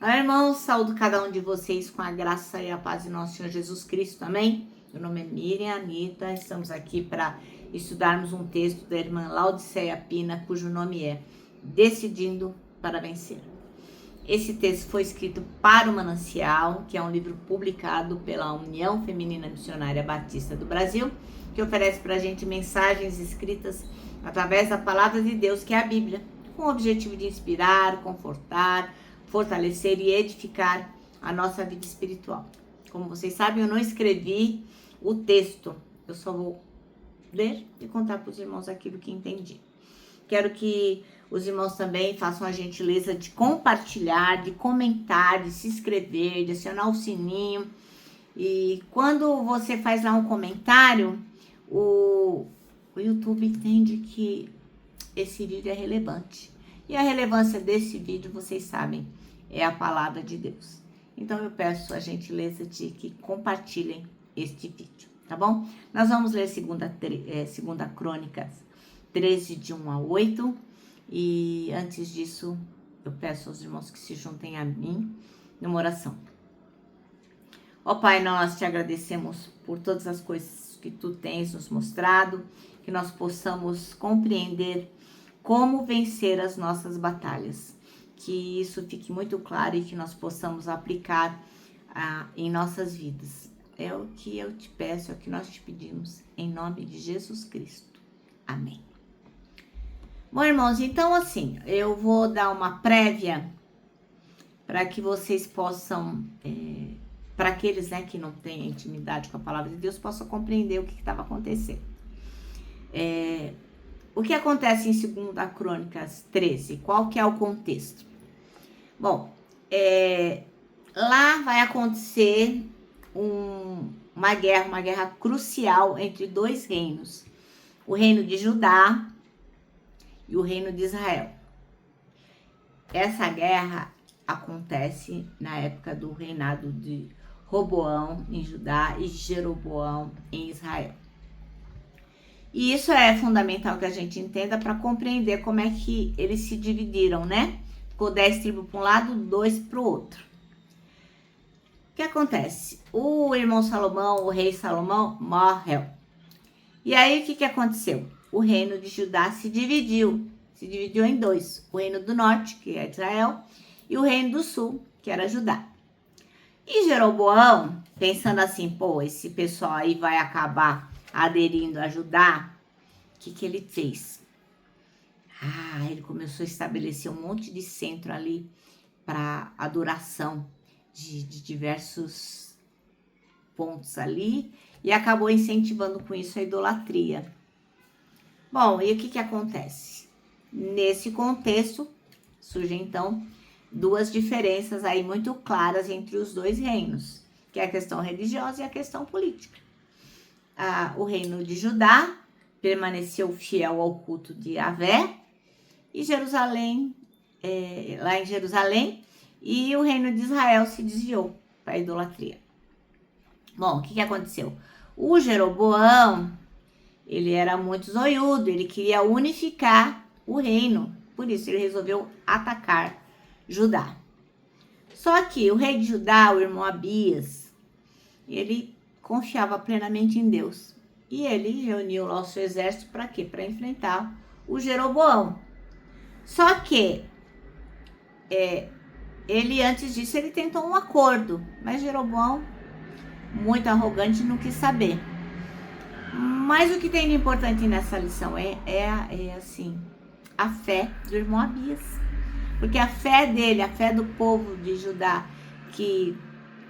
Olá, irmãos, saúdo cada um de vocês com a graça e a paz de nosso Senhor Jesus Cristo, amém? Meu nome é Miriam Anita, estamos aqui para estudarmos um texto da irmã Laodiceia Pina, cujo nome é Decidindo para Vencer. Esse texto foi escrito para o Manancial, que é um livro publicado pela União Feminina Missionária Batista do Brasil, que oferece para a gente mensagens escritas através da palavra de Deus, que é a Bíblia, com o objetivo de inspirar, confortar, fortalecer e edificar a nossa vida espiritual. Como vocês sabem, eu não escrevi o texto, eu só vou ler e contar para os irmãos aquilo que entendi. Quero que os irmãos também façam a gentileza de compartilhar, de comentar, de se inscrever, de acionar o sininho. E quando você faz lá um comentário, o YouTube entende que esse vídeo é relevante. E a relevância desse vídeo, vocês sabem, é a palavra de Deus. Então eu peço a gentileza de que compartilhem este vídeo, tá bom? Nós vamos ler segunda Crônicas 13, de 1 a 8. E antes disso, eu peço aos irmãos que se juntem a mim numa oração. Ó Pai, nós te agradecemos por todas as coisas que tu tens nos mostrado, que nós possamos compreender como vencer as nossas batalhas. Que isso fique muito claro e que nós possamos aplicar em nossas vidas. É o que eu te peço, é o que nós te pedimos, em nome de Jesus Cristo. Amém. Bom, irmãos, então assim, eu vou dar uma prévia para que vocês possam, para aqueles que não têm intimidade com a palavra de Deus, possam compreender o que estava acontecendo. O que acontece em 2 Crônicas 13? Qual que é o contexto? Bom, lá vai acontecer uma guerra crucial entre dois reinos. O reino de Judá e o reino de Israel. Essa guerra acontece na época do reinado de Roboão em Judá e Jeroboão em Israel. E isso é fundamental que a gente entenda para compreender como é que eles se dividiram, né? Ficou 10 tribos para um lado, 2 para o outro. O que acontece? O irmão Salomão, o rei Salomão, morreu. E aí o que aconteceu? O reino de Judá se dividiu em dois. O reino do norte, que é Israel, e o reino do sul, que era Judá. E Jeroboão, pensando assim, esse pessoal aí vai acabar aderindo a Judá, o que ele fez? Ele começou a estabelecer um monte de centro ali para adoração de diversos pontos ali e acabou incentivando com isso a idolatria. Bom, e o que acontece? Nesse contexto, surgem então duas diferenças aí muito claras entre os dois reinos, que é a questão religiosa e a questão política. O reino de Judá permaneceu fiel ao culto de Yahvé, e Jerusalém, lá em Jerusalém, e o reino de Israel se desviou para a idolatria. Bom, o que aconteceu? O Jeroboão, ele era muito zoiudo, ele queria unificar o reino, por isso ele resolveu atacar Judá. Só que o rei de Judá, o irmão Abias, ele confiava plenamente em Deus. E ele reuniu lá o seu exército para quê? Para enfrentar o Jeroboão. Só que ele, antes disso, ele tentou um acordo, mas Jeroboão, muito arrogante, não quis saber. Mas o que tem de importante nessa lição assim, a fé do irmão Abias. Porque a fé dele, a fé do povo de Judá, que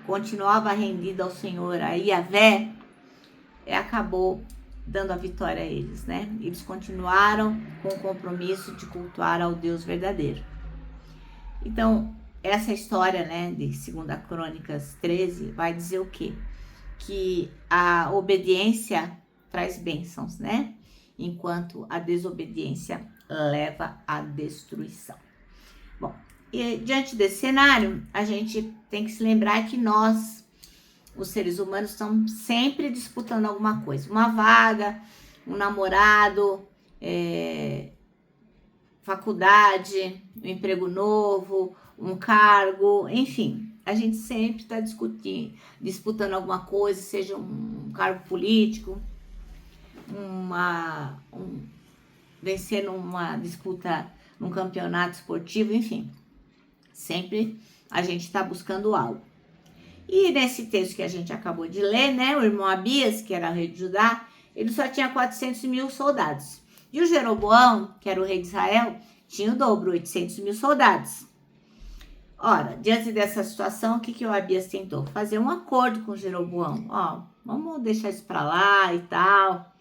continuava rendida ao Senhor, a Yahvé, acabou dando a vitória a eles, né? Eles continuaram com o compromisso de cultuar ao Deus verdadeiro. Então, essa história, né, de 2 Crônicas 13, vai dizer o quê? Que a obediência traz bênçãos, né? Enquanto a desobediência leva à destruição. Bom, e diante desse cenário, a gente tem que se lembrar que nós, os seres humanos, estamos sempre disputando alguma coisa. Uma vaga, um namorado, faculdade, um emprego novo, um cargo, enfim. A gente sempre está disputando alguma coisa, seja um cargo político, vencendo uma disputa num campeonato esportivo, enfim. Sempre a gente está buscando algo. E nesse texto que a gente acabou de ler, né, o irmão Abias, que era o rei de Judá, ele só tinha 400 mil soldados. E o Jeroboão, que era o rei de Israel, tinha o dobro, 800 mil soldados. Ora, diante dessa situação, o que o Abias tentou? Fazer um acordo com o Jeroboão. Ó, vamos deixar isso para lá e tal.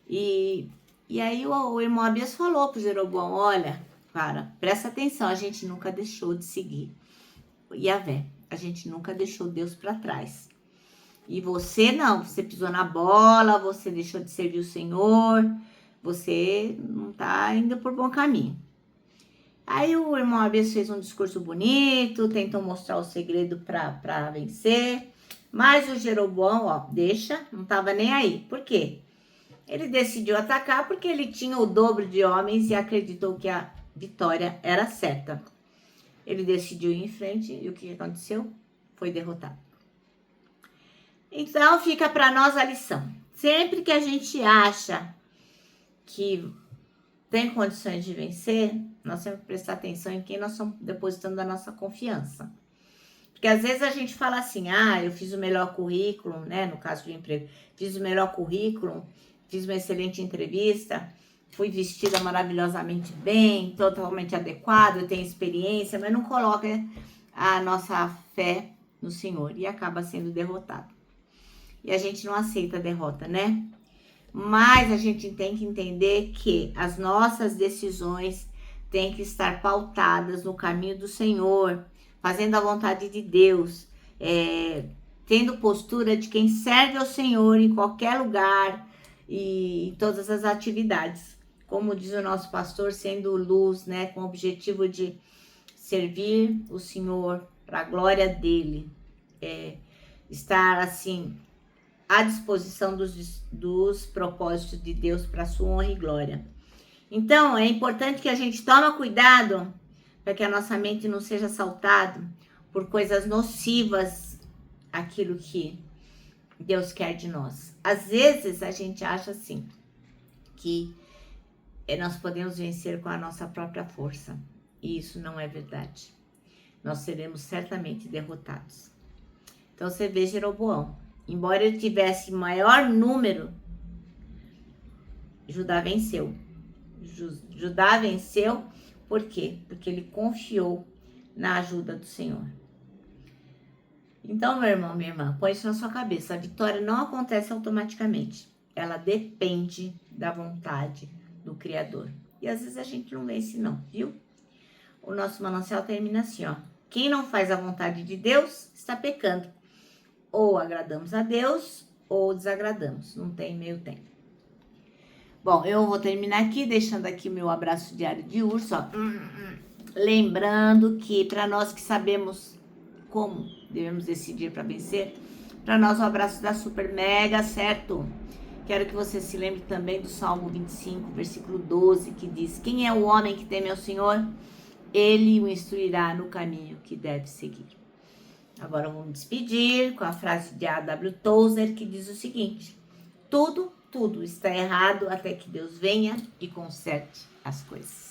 E aí o irmão Abias falou pro Jeroboão, olha, cara, presta atenção, a gente nunca deixou de seguir Yahvé. A gente nunca deixou Deus para trás. E você não, você pisou na bola, você deixou de servir o Senhor, você não tá indo por bom caminho. Aí o irmão Abias fez um discurso bonito, tentou mostrar o segredo para vencer, mas o Jeroboão, ó, não tava nem aí. Por quê? Ele decidiu atacar porque ele tinha o dobro de homens e acreditou que a vitória era certa. Ele decidiu ir em frente e o que aconteceu? Foi derrotado. Então, fica para nós a lição. Sempre que a gente acha que tem condições de vencer, nós temos que prestar atenção em quem nós estamos depositando a nossa confiança. Porque às vezes a gente fala assim, eu fiz o melhor currículo, né? No caso de emprego, fiz o melhor currículo, fiz uma excelente entrevista, fui vestida maravilhosamente bem, totalmente adequada, tenho experiência, mas não coloca a nossa fé no Senhor e acaba sendo derrotado. E a gente não aceita a derrota, né? Mas a gente tem que entender que as nossas decisões têm que estar pautadas no caminho do Senhor, fazendo a vontade de Deus, tendo postura de quem serve ao Senhor em qualquer lugar e em todas as atividades. Como diz o nosso pastor, sendo luz, né, com o objetivo de servir o Senhor para a glória dele, estar assim à disposição dos propósitos de Deus para sua honra e glória. Então, é importante que a gente tome cuidado para que a nossa mente não seja assaltada por coisas nocivas, aquilo que Deus quer de nós. Às vezes, a gente acha assim, que nós podemos vencer com a nossa própria força. E isso não é verdade. Nós seremos certamente derrotados. Então, você vê Jeroboão. Embora ele tivesse maior número, Judá venceu. Judá venceu por quê? Porque ele confiou na ajuda do Senhor. Então, meu irmão, minha irmã, põe isso na sua cabeça. A vitória não acontece automaticamente. Ela depende da vontade do Criador. E às vezes a gente não vence não, viu? O nosso manancial termina assim, ó. Quem não faz a vontade de Deus está pecando. Ou agradamos a Deus ou desagradamos. Não tem meio tempo. Bom, eu vou terminar aqui, deixando aqui o meu abraço diário de urso, ó. Lembrando que para nós que sabemos como devemos decidir para vencer, para nós o abraço da super mega, certo? Quero que você se lembre também do Salmo 25, versículo 12, que diz: quem é o homem que teme ao Senhor? Ele o instruirá no caminho que deve seguir. Agora vamos me despedir com a frase de A.W. Tozer, que diz o seguinte: tudo está errado até que Deus venha e conserte as coisas.